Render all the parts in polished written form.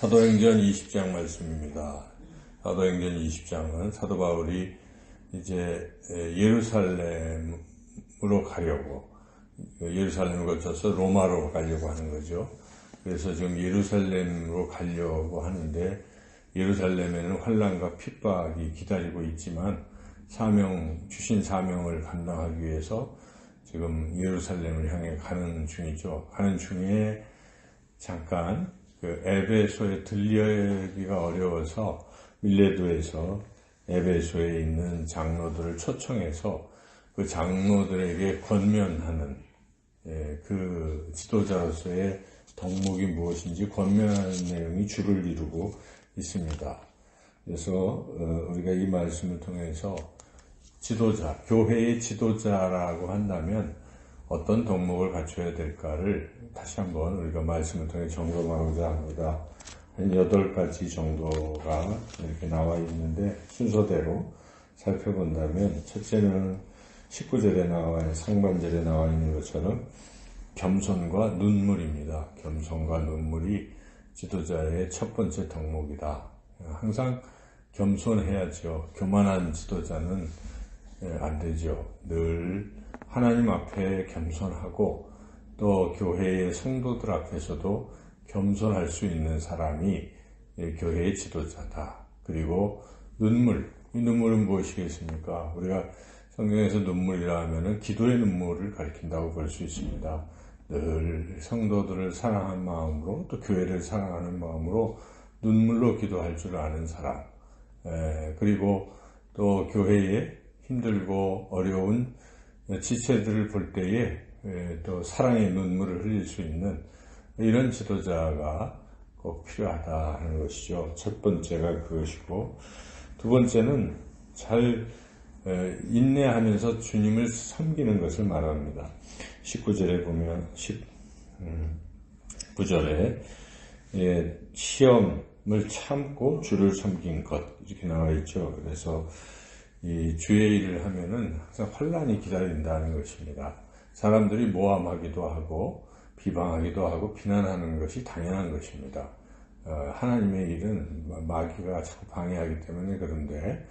사도행전 20장 말씀입니다. 사도행전 20장은 사도 바울이 이제 예루살렘으로 가려고, 예루살렘을 거쳐서 로마로 가려고 하는 거죠. 그래서 지금 예루살렘으로 가려고 하는데, 예루살렘에는 환난과 핍박이 기다리고 있지만 주신 사명을 감당하기 위해서 지금 예루살렘을 향해 가는 중이죠. 가는 중에 잠깐 에베소에 들려기가 어려워서 밀레도에서 에베소에 있는 장로들을 초청해서 그 장로들에게 권면하는 그 지도자로서의 덕목이 무엇인지 권면하는 내용이 주를 이루고 있습니다. 그래서 우리가 이 말씀을 통해서 지도자, 교회의 지도자라고 한다면 어떤 덕목을 갖춰야 될까를 다시 한번 우리가 말씀을 통해 점검하고자 합니다. 한 8가지 정도가 이렇게 나와 있는데 순서대로 살펴본다면, 첫째는 19절에 상반절에 나와 있는 것처럼 겸손과 눈물입니다. 겸손과 눈물이 지도자의 첫 번째 덕목이다. 항상 겸손해야죠. 교만한 지도자는 안 되죠. 늘 하나님 앞에 겸손하고 또 교회의 성도들 앞에서도 겸손할 수 있는 사람이 교회의 지도자다. 그리고 눈물, 이 눈물은 무엇이겠습니까? 우리가 성경에서 눈물이라 하면은 기도의 눈물을 가리킨다고 볼 수 있습니다. 늘 성도들을 사랑하는 마음으로 또 교회를 사랑하는 마음으로 눈물로 기도할 줄 아는 사람, 그리고 또 교회에 힘들고 어려운 지체들을 볼 때에 또 사랑의 눈물을 흘릴 수 있는 이런 지도자가 꼭 필요하다 하는 것이죠. 첫 번째가 그것이고, 두 번째는 잘 인내하면서 주님을 섬기는 것을 말합니다. 19절에 보면 19절에 시험을 참고 주를 섬긴 것 이렇게 나와 있죠. 그래서 이 주의 일을 하면은 항상 환난이 기다린다는 것입니다. 사람들이 모함하기도 하고 비방하기도 하고 비난하는 것이 당연한 것입니다. 하나님의 일은 마귀가 자꾸 방해하기 때문에 그런데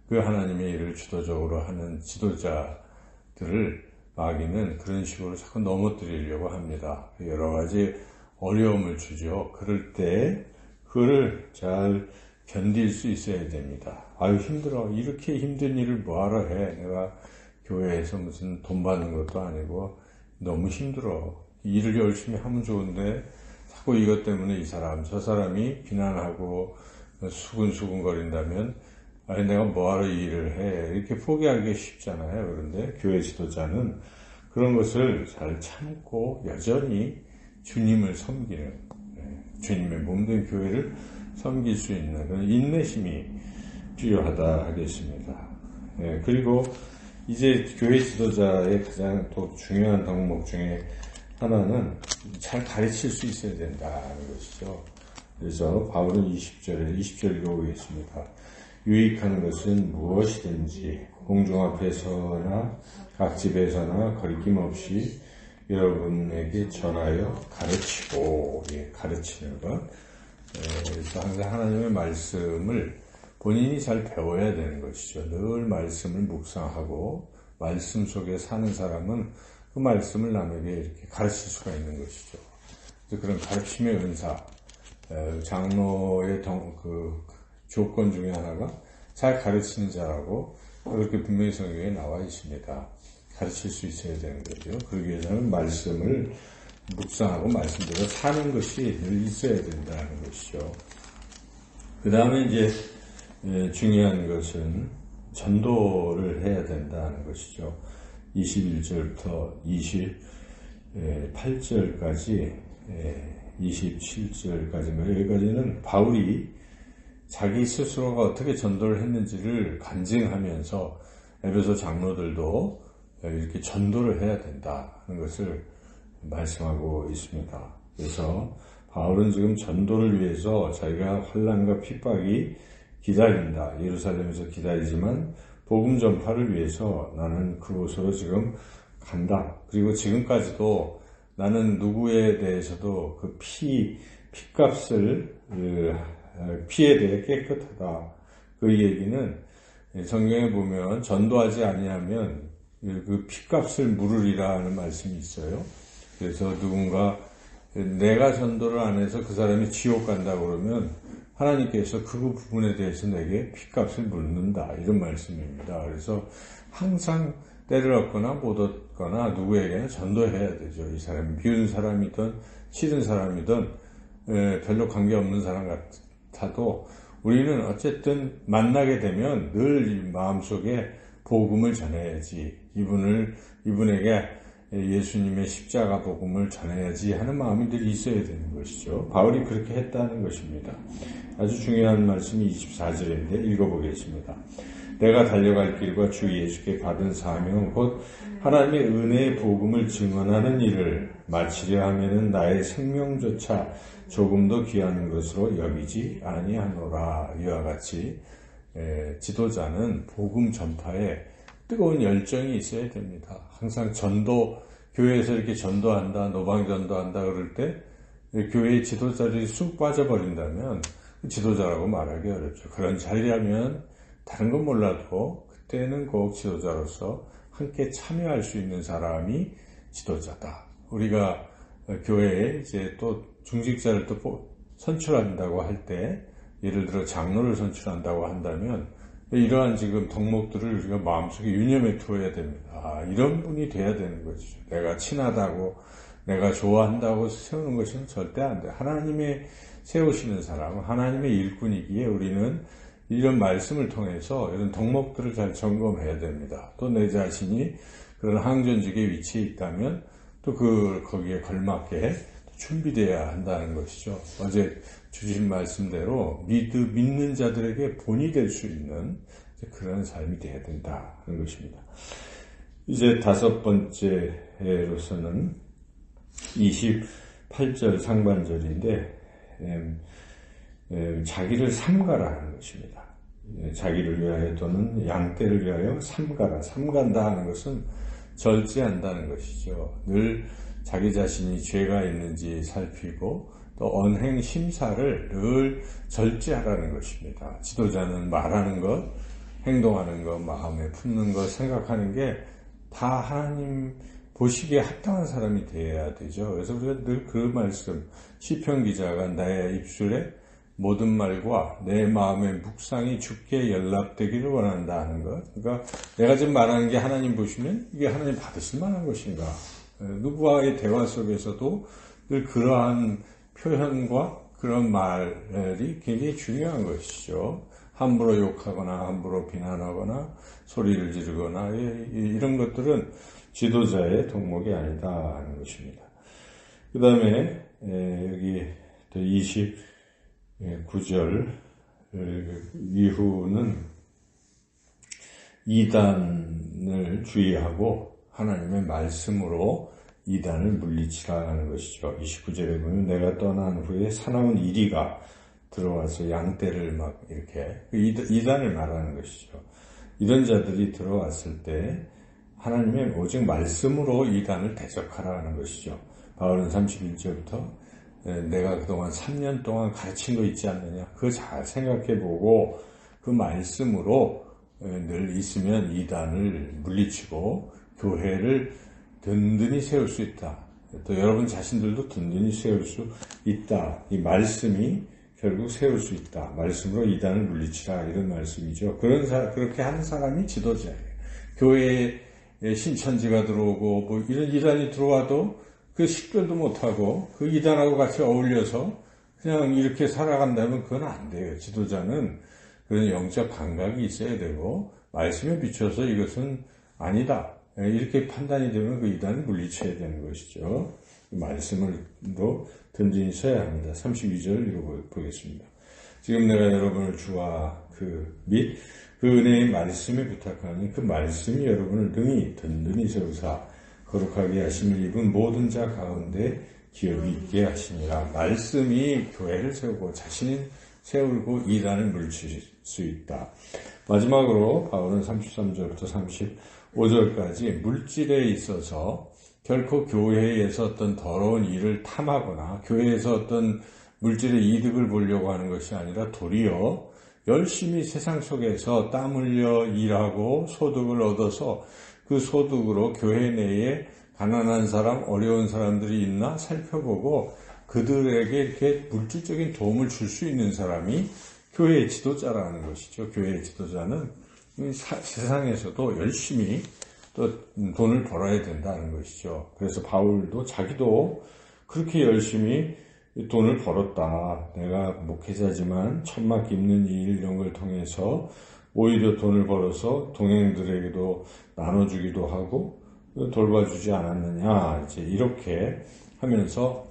그 하나님의 일을 주도적으로 하는 지도자들을 마귀는 그런 식으로 자꾸 넘어뜨리려고 합니다. 여러 가지 어려움을 주죠. 그럴 때 그를 잘 견딜 수 있어야 됩니다. 아유 힘들어, 이렇게 힘든 일을 뭐하러 해, 내가 교회에서 무슨 돈 받는 것도 아니고 너무 힘들어, 일을 열심히 하면 좋은데 자꾸 이것 때문에 이 사람 저 사람이 비난하고 수근수근 거린다면 아니 내가 뭐하러 이 일을 해, 이렇게 포기하기 쉽잖아요. 그런데 교회 지도자는 그런 것을 잘 참고 여전히 주님을 섬기는, 주님의 몸된 교회를 섬길 수 있는 그런 인내심이 필요하다 하겠습니다. 그리고 이제 교회 지도자의 가장 또 중요한 덕목 중에 하나는 잘 가르칠 수 있어야 된다는 것이죠. 그래서 바울은 20절 읽어보겠습니다. 유익한 것은 무엇이든지 공중 앞에서나 각 집에서나 거리낌 없이 여러분에게 전하여 가르치고, 가르치는 것. 그래서 항상 하나님의 말씀을 본인이 잘 배워야 되는 것이죠. 늘 말씀을 묵상하고 말씀 속에 사는 사람은 그 말씀을 남에게 이렇게 가르칠 수가 있는 것이죠. 그런 가르침의 은사, 장로의 조건 중에 하나가 잘 가르치는 자라고 그렇게 분명히 성경에 나와 있습니다. 가르칠 수 있어야 되는 거죠. 그러기 위해서는 말씀을 묵상하고 말씀대로 사는 것이 늘 있어야 된다는 것이죠. 그 다음에 이제 중요한 것은 전도를 해야 된다는 것이죠. 21절부터 28절까지 27절까지 여기까지는 바울이 자기 스스로가 어떻게 전도를 했는지를 간증하면서 에베소 장로들도 이렇게 전도를 해야 된다는 것을 말씀하고 있습니다. 그래서 바울은 지금 전도를 위해서 자기가 환난과 핍박이 기다린다, 예루살렘에서 기다리지만 복음 전파를 위해서 나는 그곳으로 지금 간다. 그리고 지금까지도 나는 누구에 대해서도 그 핏값을 피에 대해 깨끗하다. 그 얘기는 성경에 보면 전도하지 아니하면 그 핏값을 물으리라는 말씀이 있어요. 그래서 누군가 내가 전도를 안 해서 그 사람이 지옥 간다 그러면 하나님께서 그 부분에 대해서 내게 핏값을 묻는다, 이런 말씀입니다. 그래서 항상 때를 얻거나 못 얻거나 누구에게나 전도해야 되죠. 이 사람이 미운 사람이든 싫은 사람이든 별로 관계없는 사람 같아도 우리는 어쨌든 만나게 되면 늘 마음속에 복음을 전해야지, 이분에게 예수님의 십자가 복음을 전해야지 하는 마음이 늘 있어야 되는 것이죠. 바울이 그렇게 했다는 것입니다. 아주 중요한 말씀이 24절인데 읽어보겠습니다. 내가 달려갈 길과 주 예수께 받은 사명은 곧 하나님의 은혜의 복음을 증언하는 일을 마치려 하면은 나의 생명조차 조금도 귀한 것으로 여기지 아니하노라. 이와 같이 지도자는 복음 전파에 뜨거운 열정이 있어야 됩니다. 항상 교회에서 이렇게 전도한다, 노방 전도한다 그럴 때 교회의 지도자들이 쑥 빠져버린다면 지도자라고 말하기 어렵죠. 그런 자리라면 다른 건 몰라도 그때는 꼭 지도자로서 함께 참여할 수 있는 사람이 지도자다. 우리가 교회에 이제 또 중직자를 또 선출한다고 할 때, 예를 들어 장로를 선출한다고 한다면 이러한 지금 덕목들을 우리가 마음속에 유념해 두어야 됩니다. 이런 분이 돼야 되는 거죠. 내가 친하다고, 내가 좋아한다고 세우는 것은 절대 안 돼. 하나님의 세우시는 사람, 하나님의 일꾼이기에 우리는 이런 말씀을 통해서 이런 덕목들을 잘 점검해야 됩니다. 또 내 자신이 그런 항전직에 위치해 있다면 또 거기에 걸맞게 준비되어야 한다는 것이죠. 어제 주신 말씀대로 믿는 자들에게 본이 될 수 있는 그런 삶이 되어야 된다 하는 것입니다. 이제 5번째로서는 28절 상반절인데 자기를 삼가라 하는 것입니다. 자기를 위하여 또는 양떼를 위하여 삼간다 하는 것은 절제한다는 것이죠. 늘 자기 자신이 죄가 있는지 살피고 또 언행 심사를 늘 절제하라는 것입니다. 지도자는 말하는 것, 행동하는 것, 마음에 품는 것, 생각하는 게 다 하나님 보시기에 합당한 사람이 되어야 되죠. 그래서 우리가 늘 그 말씀, 시편 기자가 나의 입술에 모든 말과 내 마음의 묵상이 주께 연락되기를 원한다 하는 것. 그러니까 내가 지금 말하는 게 하나님 보시면 이게 하나님 받으실 만한 것인가. 누구와의 대화 속에서도 늘 그러한 표현과 그런 말이 굉장히 중요한 것이죠. 함부로 욕하거나 함부로 비난하거나 소리를 지르거나 이런 것들은 지도자의 덕목이 아니다 하는 것입니다. 그 다음에 여기 29절 이후는 이단을 주의하고 하나님의 말씀으로 이단을 물리치라 하는 것이죠. 29절에 보면 내가 떠난 후에 사나운 이리가 들어와서 양떼를 막 이렇게 이단을 말하는 것이죠. 이런 자들이 들어왔을 때 하나님의 오직 말씀으로 이단을 대적하라 하는 것이죠. 바울은 31절부터 내가 그동안 3년 동안 가르친 거 있지 않느냐, 그거 잘 생각해보고 그 말씀으로 늘 있으면 이단을 물리치고 교회를 든든히 세울 수 있다. 또 여러분 자신들도 든든히 세울 수 있다. 이 말씀이 결국 세울 수 있다. 말씀으로 이단을 물리치라, 이런 말씀이죠. 그렇게 하는 사람이 지도자예요. 교회에 신천지가 들어오고 뭐 이런 이단이 들어와도 그 식별도 못하고 그 이단하고 같이 어울려서 그냥 이렇게 살아간다면 그건 안 돼요. 지도자는 그런 영적 감각이 있어야 되고 말씀에 비춰서 이것은 아니다, 이렇게 판단이 되면 그 이단을 물리쳐야 되는 것이죠. 말씀을도 든든히 써야 합니다. 32절 읽어보겠습니다. 지금 내가 여러분을 주와 및 그 은혜의 말씀에 부탁하니 그 말씀이 여러분을 능히 든든히 세우사 거룩하게 하심을 입은 모든 자 가운데 기억이 있게 하시니라. 말씀이 교회를 세우고 자신을 세우고 이단을 물리칠 수 있다. 마지막으로 바울은 33절부터 35절까지 물질에 있어서 결코 교회에서 어떤 더러운 일을 탐하거나 교회에서 어떤 물질의 이득을 보려고 하는 것이 아니라 도리어 열심히 세상 속에서 땀 흘려 일하고 소득을 얻어서 그 소득으로 교회 내에 가난한 사람, 어려운 사람들이 있나 살펴보고 그들에게 이렇게 물질적인 도움을 줄 수 있는 사람이 교회의 지도자라는 것이죠. 교회의 지도자는 세상에서도 열심히 또 돈을 벌어야 된다는 것이죠. 그래서 바울도 자기도 그렇게 열심히 돈을 벌었다. 내가 목회자지만 천막 깁는 일 이런 걸 통해서 오히려 돈을 벌어서 동행들에게도 나눠주기도 하고 돌봐주지 않았느냐. 이제 이렇게 하면서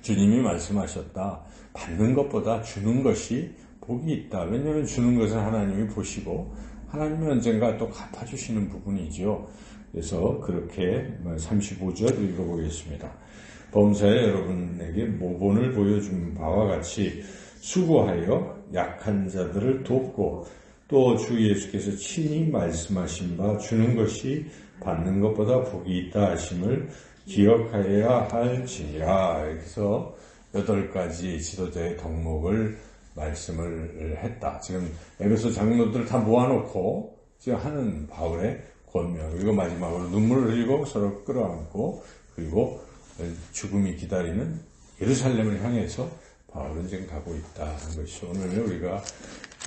주님이 말씀하셨다. 받는 것보다 주는 것이 복이 있다. 왜냐하면 주는 것을 하나님이 보시고 하나님이 언젠가 또 갚아주시는 부분이죠. 그래서 그렇게 35절 읽어보겠습니다. 범사에 여러분에게 모본을 보여준 바와 같이 수고하여 약한 자들을 돕고 또 주 예수께서 친히 말씀하신 바 주는 것이 받는 것보다 복이 있다 하심을 기억하여야 할지니라. 그래서 8가지 지도자의 덕목을 말씀을 했다. 지금 에베소 장로들 다 모아놓고 지금 하는 바울의 권면. 그리고 마지막으로 눈물을 흘리고 서로 끌어안고 그리고 죽음이 기다리는 예루살렘을 향해서 바울은 지금 가고 있다는 것이 오늘 우리가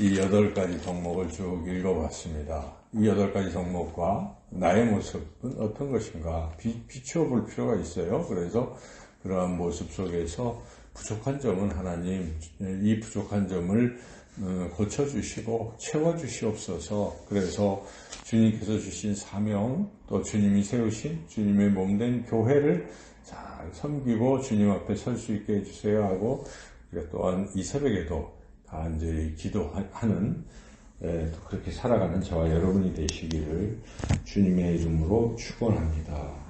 이 8가지 덕목을 쭉 읽어봤습니다. 이 8가지 덕목과 나의 모습은 어떤 것인가 비추어 볼 필요가 있어요. 그래서 그러한 모습 속에서 부족한 점은 하나님 이 부족한 점을 고쳐주시고 채워주시옵소서. 그래서 주님께서 주신 사명 또 주님이 세우신 주님의 몸된 교회를 잘 섬기고 주님 앞에 설 수 있게 해주세요 하고 또한 이 새벽에도 간절히 기도하는 또 그렇게 살아가는 저와 여러분이 되시기를 주님의 이름으로 축원합니다.